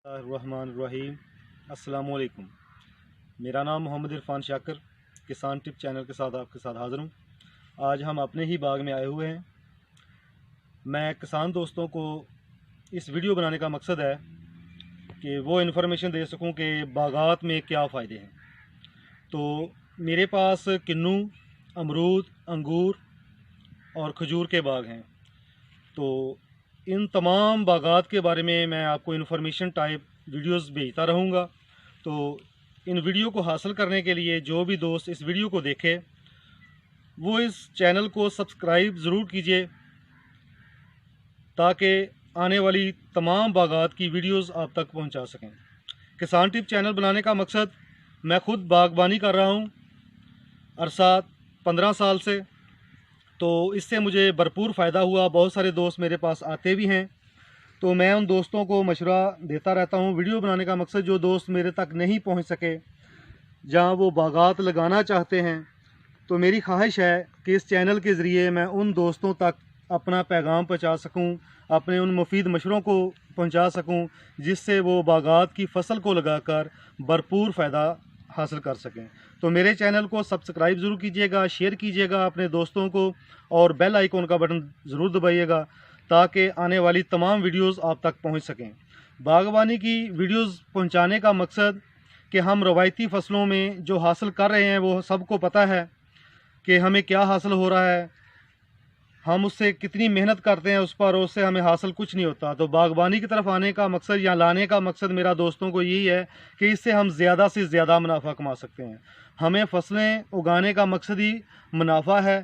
الرحمن الرحیم السلام علیکم۔ میرا نام محمد عرفان شاکر کسان ٹپ چینل کے ساتھ آپ کے ساتھ حاضر ہوں۔ آج ہم اپنے ہی باغ میں آئے ہوئے ہیں۔ میں کسان دوستوں کو اس ویڈیو بنانے کا مقصد ہے کہ وہ انفارمیشن دے سکوں کہ باغات میں کیا فائدے ہیں۔ تو میرے پاس کنو، امرود، انگور اور کھجور کے باغ ہیں۔ تو ان تمام باغات کے بارے میں آپ کو انفارمیشن ٹائپ ویڈیوز بھیجتا رہوں گا۔ تو ان ویڈیو کو حاصل کرنے کے لیے جو بھی دوست اس ویڈیو کو دیکھے وہ اس چینل کو سبسکرائب ضرور کیجئے تاکہ آنے والی تمام باغات کی ویڈیوز آپ تک پہنچا سکیں۔ کسان ٹپ چینل بنانے کا مقصد، میں خود باغبانی کر رہا ہوں عرصہ 15 سال سے، تو اس سے مجھے بھرپور فائدہ ہوا۔ بہت سارے دوست میرے پاس آتے بھی ہیں، تو میں ان دوستوں کو مشورہ دیتا رہتا ہوں۔ ویڈیو بنانے کا مقصد، جو دوست میرے تک نہیں پہنچ سکے جہاں وہ باغات لگانا چاہتے ہیں، تو میری خواہش ہے کہ اس چینل کے ذریعے میں ان دوستوں تک اپنا پیغام پہنچا سکوں، اپنے ان مفید مشوروں کو پہنچا سکوں جس سے وہ باغات کی فصل کو لگا کر بھرپور فائدہ حاصل کر سکیں۔ تو میرے چینل کو سبسکرائب ضرور کیجیے گا، شیئر کیجیے گا اپنے دوستوں کو، اور بیل آئیکن کا بٹن ضرور دبائیے گا تاکہ آنے والی تمام ویڈیوز آپ تک پہنچ سکیں۔ باغبانی کی ویڈیوز پہنچانے کا مقصد کہ ہم روایتی فصلوں میں جو حاصل کر رہے ہیں وہ سب کو پتہ ہے کہ ہمیں کیا حاصل ہو رہا ہے، ہم اس سے کتنی محنت کرتے ہیں اس پر، اور اس سے ہمیں حاصل کچھ نہیں ہوتا۔ تو باغبانی کی طرف آنے کا مقصد یا لانے کا مقصد میرا دوستوں کو یہی ہے کہ اس سے ہم زیادہ سے زیادہ منافع کما سکتے ہیں۔ ہمیں فصلیں اگانے کا مقصد ہی منافع ہے،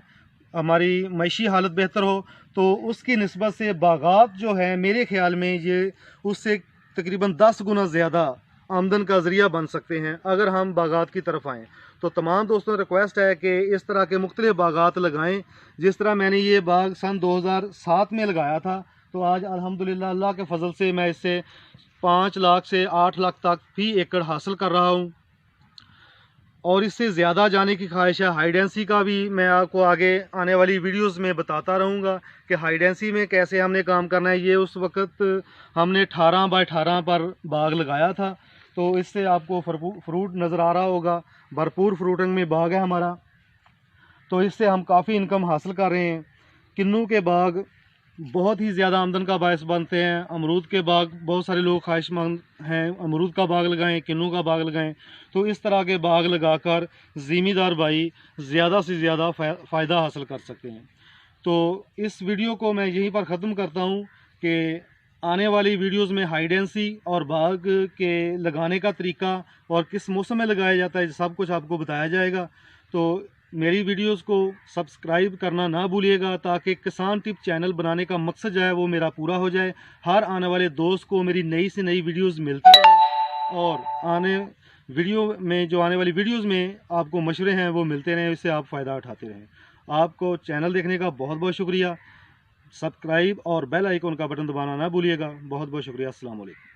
ہماری معاشی حالت بہتر ہو، تو اس کی نسبت سے باغات جو ہیں میرے خیال میں یہ اس سے تقریباً 10 گنا زیادہ آمدن کا ذریعہ بن سکتے ہیں اگر ہم باغات کی طرف آئیں۔ تو تمام دوستوں ریکویسٹ ہے کہ اس طرح کے مختلف باغات لگائیں۔ جس طرح میں نے یہ باغ سن 2007 میں لگایا تھا، تو آج الحمدللہ اللہ کے فضل سے میں اس سے 5 لاکھ سے 8 لاکھ تک فی ایکڑ حاصل کر رہا ہوں، اور اس سے زیادہ جانے کی خواہش ہے۔ ہائی ڈینسی کا بھی میں آپ کو آگے آنے والی ویڈیوز میں بتاتا رہوں گا کہ ہائی ڈینسی میں کیسے ہم نے کام کرنا ہے۔ یہ اس وقت ہم نے 18 بائی 18 پر باغ لگایا تھا، تو اس سے آپ کو فروٹ نظر آ رہا ہوگا، بھرپور فروٹنگ میں باغ ہے ہمارا، تو اس سے ہم کافی انکم حاصل کر رہے ہیں۔ کنو کے باغ بہت ہی زیادہ آمدن کا باعث بنتے ہیں۔ امرود کے باغ بہت سارے لوگ خواہش مند ہیں، امرود کا باغ لگائیں، کنو کا باغ لگائیں، تو اس طرح کے باغ لگا کر زمیندار بھائی زیادہ سے زیادہ فائدہ حاصل کر سکتے ہیں۔ تو اس ویڈیو کو میں یہیں پر ختم کرتا ہوں کہ آنے والی ویڈیوز میں ہائی ڈینسی اور باغ کے لگانے کا طریقہ اور کس موسم میں لگایا جاتا ہے سب کچھ آپ کو بتایا جائے گا۔ تو میری ویڈیوز کو سبسکرائب کرنا نہ بھولیے گا تاکہ کسان ٹپ چینل بنانے کا مقصد جو ہے وہ میرا پورا ہو جائے، ہر آنے والے دوست کو میری نئی سے نئی ویڈیوز ملتی رہے، اور آنے والی ویڈیوز میں آپ کو مشورے ہیں وہ ملتے رہیں، اس سے آپ فائدہ اٹھاتے رہیں۔ آپ کو چینل دیکھنے کا بہت بہت شکریہ۔ سبسکرائب اور بیل آئیکن کا بٹن دبانا نہ بھولیے گا۔ بہت بہت شکریہ۔ السلام علیکم۔